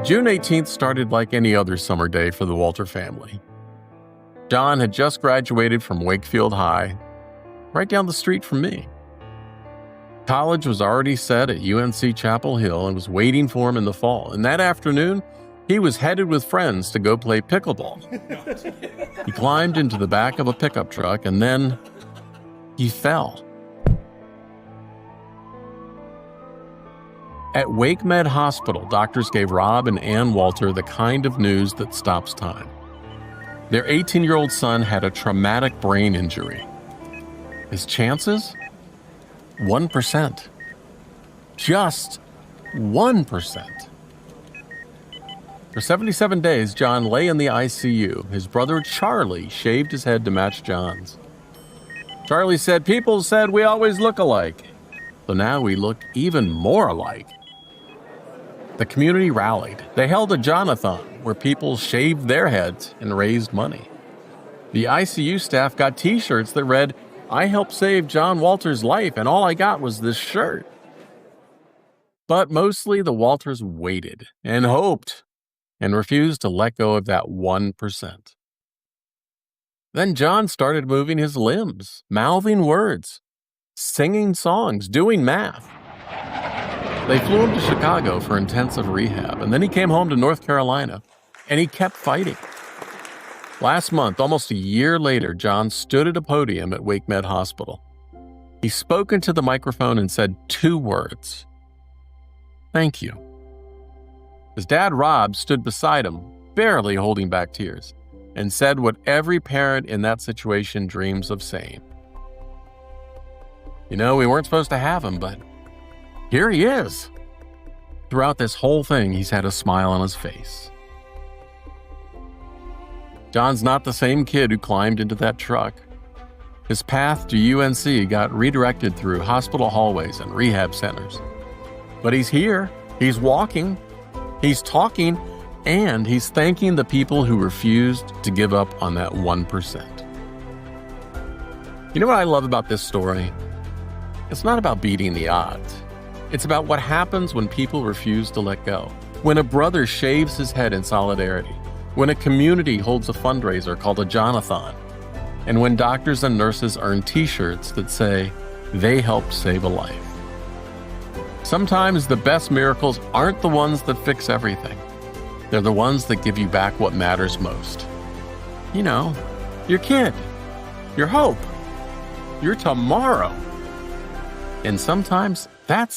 June 18th started like any other summer day for the Walter family. John had just graduated from Wakefield High, right down the street from me. College was already set at UNC Chapel Hill and was waiting for him in the fall. And that afternoon, he was headed with friends to go play pickleball. He climbed into the back of a pickup truck and then he fell. At WakeMed Hospital, doctors gave Rob and Ann Walter the kind of news that stops time. Their 18-year-old son had a traumatic brain injury. His chances? 1%. Just 1%. For 77 days, John lay in the ICU. His brother Charlie shaved his head to match John's. Charlie said, "People said we always look alike." So now we look even more alike. The community rallied. They held a John-a-thon where people shaved their heads and raised money. The ICU staff got t-shirts that read, "I helped save John Walter's life, and all I got was this shirt." But mostly the Walters waited and hoped and refused to let go of that 1%. Then John started moving his limbs, mouthing words, singing songs, doing math. They flew him to Chicago for intensive rehab, and then he came home to North Carolina, and he kept fighting. Last month, almost a year later, John stood at a podium at WakeMed Hospital. He spoke into the microphone and said 2 words: "Thank you." His dad, Rob, stood beside him, barely holding back tears, and said what every parent in that situation dreams of saying. "You know, we weren't supposed to have him, but here he is." Throughout this whole thing, he's had a smile on his face. John's not the same kid who climbed into that truck. His path to UNC got redirected through hospital hallways and rehab centers. But he's here, he's walking, he's talking, and he's thanking the people who refused to give up on that 1%. You know what I love about this story? It's not about beating the odds. It's about what happens when people refuse to let go. When a brother shaves his head in solidarity. When a community holds a fundraiser called a John-a-thon. And when doctors and nurses earn t-shirts that say they helped save a life. Sometimes the best miracles aren't the ones that fix everything. They're the ones that give you back what matters most. You know, your kid, your hope, your tomorrow. And sometimes that's